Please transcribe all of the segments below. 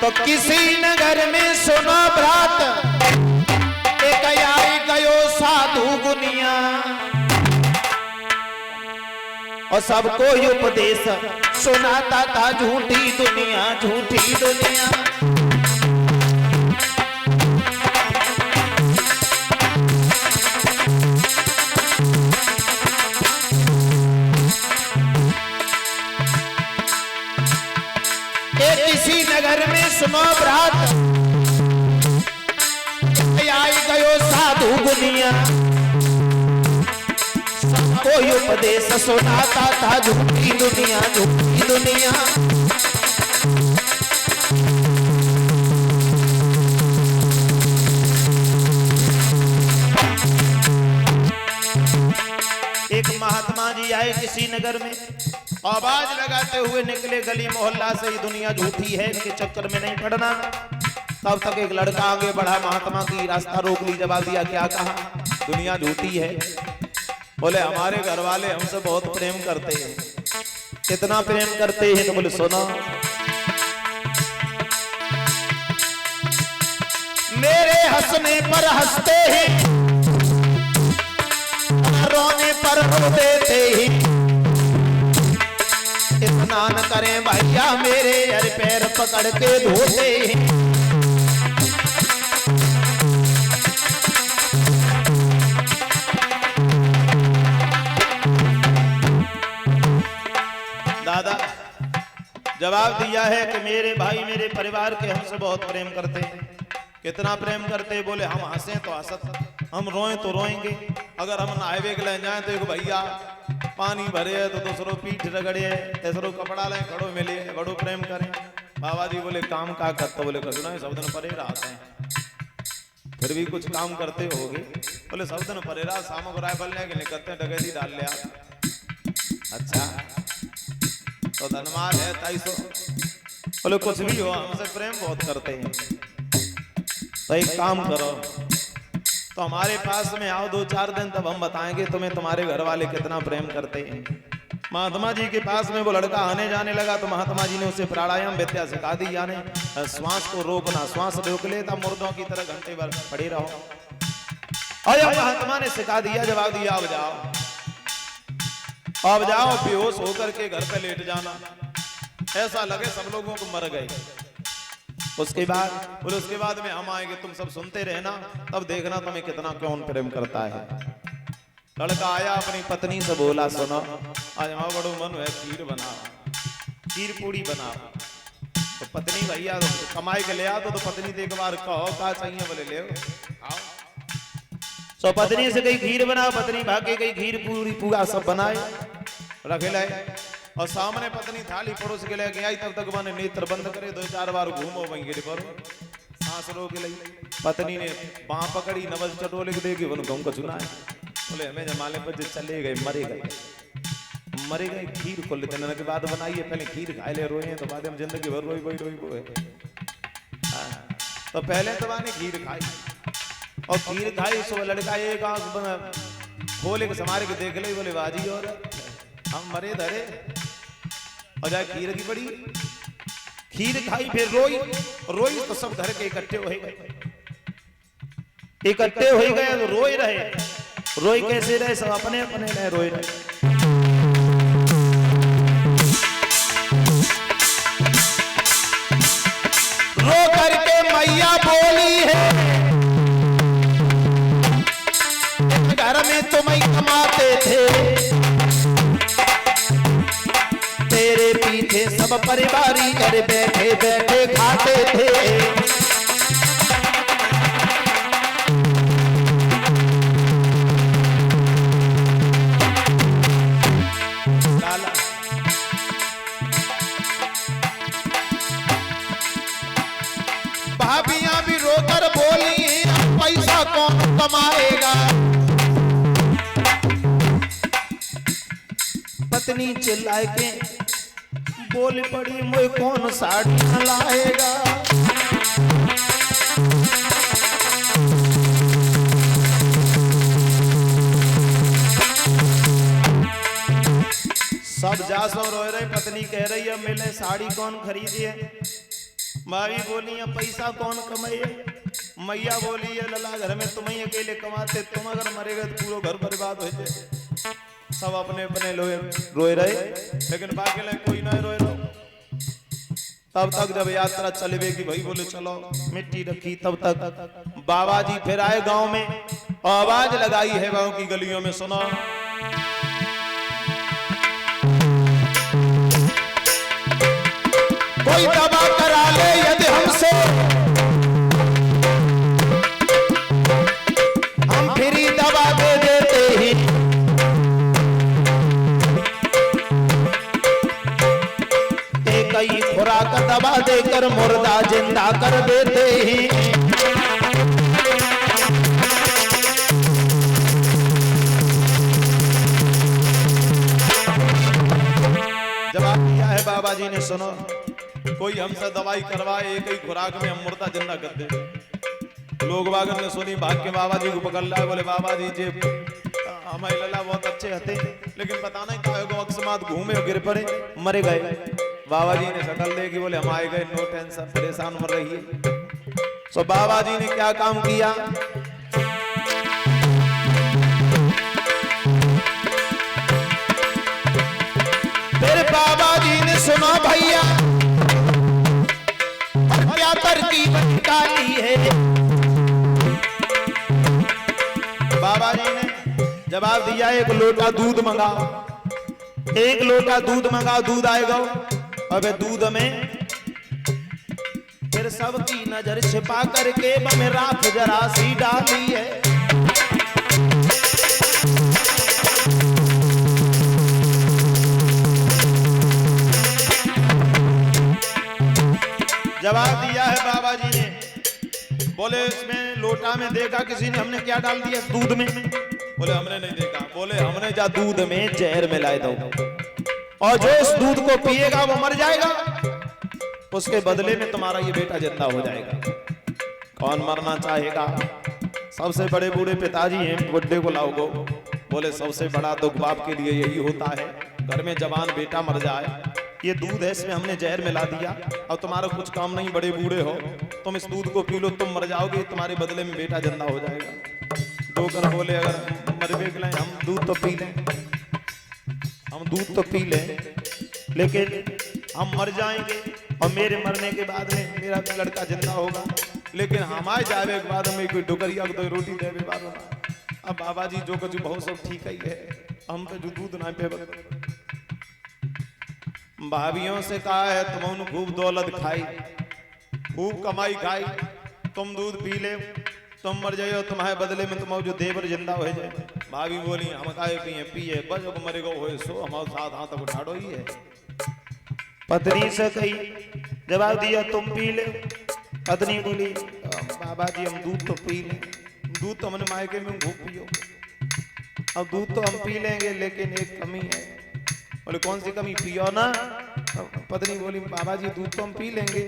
तो किसी नगर में सुना भ्रात, एक आई गयो साधु गुनिया, और सबको उपदेश सुनाता था झूठी दुनिया, झूठी दुनिया। किसी नगर में सुनो भ्रात, आई गयो साधु गुनिया, सबको उपदेश सुनाता था झूठी दुनिया, झूठी दुनिया। एक महात्मा जी आए किसी नगर में, आवाज लगाते हुए निकले, गली मोहल्ला से ही दुनिया झूठी है, इनके चक्कर में नहीं पड़ना। तब तक एक लड़का आगे बढ़ा, महात्मा की रास्ता रोक ली, जवाब दिया। क्या कहा? दुनिया झूठी है। बोले हमारे घर वाले हमसे बहुत प्रेम करते हैं। कितना प्रेम करते हैं? तो बोले सुनो, मेरे हंसने पर हंसते हैं, रोने पर रो देते हैं। इतना न करें भैया, मेरे यार पैर पकड़ के धोते हैं। दादा जवाब दिया है कि मेरे भाई मेरे परिवार के हमसे बहुत प्रेम करते हैं। कितना प्रेम करते हैं? बोले हम हंसे तो हंसत, हम रोएं तो रोएंगे। अगर हम नहावे के ले जाए तो एक भैया पानी भरे है तो दूसरों पीठ रगड़े, तेसरों कपड़ा लें, खड़ो मिले, बड़ो प्रेम करें। बाबा जी बोले काम का करते? बोले कुछ नहीं, सब दिन परे रहते हैं। फिर भी कुछ काम करते होगे? बोले सब दिन परे रहा, शाम को राइफल लेके निकलते हैं, डगैती डाल ले आप। अच्छा तो धनवान है 250। बोले कुछ भी हो, हमसे प्रेम बहुत करते हैं। तो एक काम करो, तो हमारे पास में आओ 2-4 दिन, तब हम बताएंगे तुम्हें तुम्हारे घर वाले कितना प्रेम करते हैं। महात्मा जी के पास में वो लड़का आने जाने लगा, तो महात्मा जी ने उसे प्राणायाम विद्या सिखा दी, यानी श्वास को रोकना। श्वास रोक लेता मुर्दों की तरह घंटे भर पड़े रहो। और महात्मा ने सिखा दिया, जवाब दिया अब जाओ, अब जाओ, बेहोश होकर के घर पे लेट जाना, ऐसा लगे सब लोगों को मर गए। उसके बाद बोले उसके बाद में हम आएंगे, तुम सब सुनते रहना, तब देखना तुम्हें कितना कौन प्रेम करता है। लड़का आया, अपनी पत्नी से बोला सुनो, आज हमारा बड़ो मन है, खीर बनाओ, खीर पूड़ी बनाओ। तो पत्नी भैया कमाई के ले आओ, तो पत्नी से एक बार कहो क्या चाहिए? बोले ले आओ। तो पत्नी से कही खीर बनाओ, पत्नी भागे गई, खीर पूरी पूरा सब बनाए रखे लाए। और सामने पत्नी थाली पड़ोस के लेके आई, तब तक मैंने नेत्र बंद करे, 2-4 बार घूमो वहीं गिर करो, सांस रोक ली। पत्नी ने बाँ पकड़ी, नवज चटोले को देगी, बोलो गम को चुना है। बोले हमें जमाने पर चले गए, मरे गए। खीर को लेते के बाद बनाइए, पहले खीर खाए ले रोए, तो बाद में जिंदगी भर रोई रोई। तो पहले तो मैंने खीर खाई, और खीर खाई सो लड़का एक आंख खोले के समारे के देख ले, बोले बाजी और हम मरे धरे, और जाए खीर की पड़ी। खीर खाई, फिर रोई तो सब घर के इकट्ठे हो गए, तो रोए रहे। रोई कैसे रहे? सब अपने अपने रहे, रोए रहे। रो करके मैया बोली है, घर में तुम ही कमाते थे, तेरे पीछे सब परिवारी घर बैठे बैठे खाते थे। भाभियां भी रोकर बोली, पैसा कौन कमाएगा? पत्नी चिल्लाए के बोल पड़ी, मुझे कौन साड़ी लाएगा? सब जासो रो रहे, पत्नी कह रही है मिले साड़ी कौन खरीदी है? भाभी बोली अब पैसा कौन कमाए? मैया बोली है लला घर में तुम ही अकेले कमाते, तुम अगर मरे गए तो पूरा घर बर्बाद हो जाए। सब अपने अपने रोए रहे, लेकिन बाकी लोग कोई ना रोए रहो। तब तक जब यात्रा चलवे की भाई बोले चलो मिट्टी रखी, तब तक बाबा जी फिर आए गांव में, आवाज लगाई है गांव की गलियों में, सुनो कोई दवा करा ले यदि हमसे, हम फ्री दवा दे देते ही, एक ही खुराक दवा देकर मुर्दा जिंदा कर देते ही। जवाब दिया है बाबा जी ने, सुनो कोई हमसे दवाई करवाए, एक ही खुराक में हम मुर्दा जिंदा कर दे। लोग बागन ने सुनी, भाग के बाबा जी को पकड़ लाए, बोले बाबा जी जे हमारे लला बहुत अच्छे हते, लेकिन पता नहीं क्या होगा, अकस्मात घूमे और गिर पड़े मरे गए। बाबा जी ने शकल देखी, बोले हम आए गए, नो टेंशन, परेशान मर रही है। सो बाबा जी ने क्या काम किया, फिर बाबा जी ने सुना भैया क्या तरकीब निकाली है। बाबा जी ने जवाब दिया, एक लोटा दूध मंगाओ, एक लोटा दूध मंगाओ, दूध आएगा। अब दूध में फिर सबकी नजर छिपा करके बम राख जरा सी डाली है। जवाब दिया है बाबा जी ने, बोले इसमें लोटा में देखा किसी ने, हमने क्या डाल दिया दूध में? बोले हमने नहीं देखा। बोले हमने जा दूध में जहर मिलाए दो, और जो इस दूध को पिएगा वो मर जाएगा, उसके बदले में तुम्हारा ये बेटा जिंदा हो जाएगा। कौन मरना चाहेगा? सबसे बड़े बूढ़े पिताजी हैं, बुड्ढे को लाओ गो। बोले सबसे बड़ा दुख बाप के लिए यही होता है, घर में जवान बेटा मर जाए। ये दूध है, इसमें हमने जहर मिला दिया, और तुम्हारा कुछ काम नहीं, बड़े बूढ़े हो, तुम इस दूध को पी लो, तुम मर जाओगे, तुम्हारे बदले में बेटा जिंदा हो जाएगा। डोकर बोले अगर मरवे के लिए हम दूध तो पी लें, हम दूध तो पी लें, लेकिन हम मर जाएंगे, और मेरे मरने के बाद में मेरा लड़का जिंदा होगा, लेकिन हमारे जावे के बाद हमें कोई डुकरिया को तो रोटी देवे बाद। अब बाबा जी जो कुछ बहुत सब ठीक ही है, हम तो जो दूध ना पे। भाभियों से कहा है तुम खूब दौलत खाई, खूब कमाई खाई, तुम दूध पी ले, तुम मर जाइयो, तुम्हारे बदले में तुम जो देवर जिंदा हो जाए। भाभी बोली हम काहे पिए, पिए बस मरे गो होए सो, हमारे साथ हाथ तक उठाड़ो ही है। पत्नी से कही, जवाब दिया तुम पी ले। पत्नी बोली बाबा जी हम दूध तो पी लें, दूध तो हमने मायके में खूब पियो, अब दूध तो हम पी लेंगे, लेकिन एक कमी है। बोले कौन सी कमी? पियो ना। पत्नी बोली बाबा जी दूध तो हम पी लेंगे,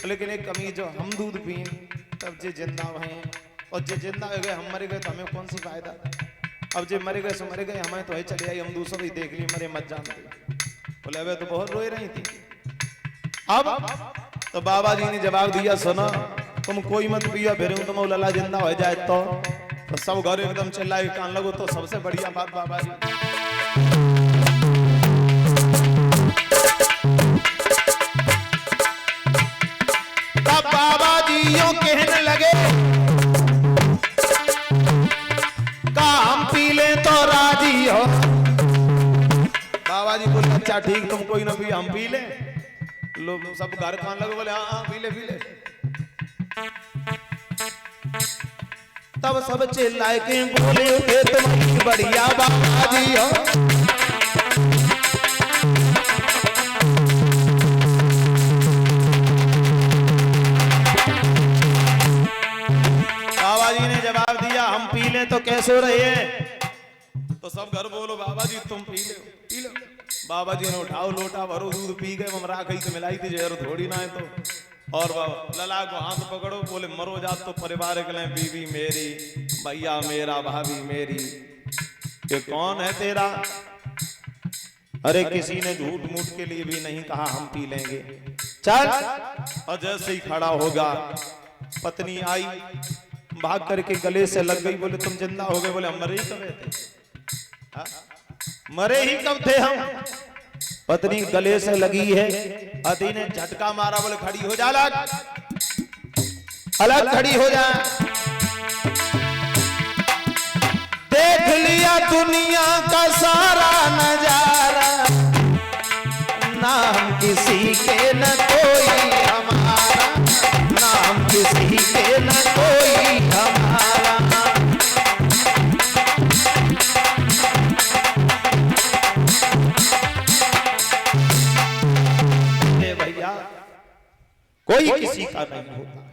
लेकिन एक कमी, जो हम दूध पिए तब जे जिंदा हैं, और जे जिंदा हो गए हम मर गए तो हमें कौन सी फायदा? अब जे मरे गए सो मरे गए, हमें तो है चले आई, हम दूसरों ही देख ली, मरे मत जानते। बोले अबे तो बहुत रोए रही थी। अब तो बाबा जी ने जवाब दिया, सुनो तुम कोई मत पिया, फिर तुम लला जिंदा हो जाए तो सब घर एकदम चिल्लाए कान लगो, तो सबसे बढ़िया बात बाबा जी। तब बाबा जी यूं कहने लगे, का हम पी ले तो राजी हो? बाबा जी बोले अच्छा ठीक, तुम कोई ना पिया, हम पी ले। लोग सब घर खान लगे, बोले हाँ हाँ पी ले पी ले। तब सब चिल्लाए के बोले तुम्हारी बढ़िया बाबा जी हो। बाबा जी ने जवाब दिया हम पी ले तो कैसे हो रहे हैं? तो सब घर बोलो बाबा जी तुम पी लो पी लो। बाबा जी ने उठाओ लोटा भरो दूध पी गए, ममरा कही तो मिलाई थी जहर थोड़ी ना है तो। और लला को हाथ पकड़ो, बोले मरो जात तो परिवार के लिए, बीवी मेरी, भैया मेरा, भाभी मेरी, ये कौन है तेरा? अरे किसी ने झूठ मूठ के लिए भी नहीं कहा हम पी लेंगे। चल। और जैसे ही खड़ा होगा पत्नी आई, भाग करके गले से लग गई, बोले तुम जिंदा हो गए? बोले हम मरे ही कब थे, हा? मरे ही कब थे हम? पत्नी गले से लगी है, पति ने झटका मारा, बोले खड़ी हो जा, अलग अलग खड़ी हो जा। देख लिया दुनिया का सारा नजारा, नाम किसी के न कोई हमारा, नाम किसी के न कोई हमारा। भैया कोई किसी का नहीं होता,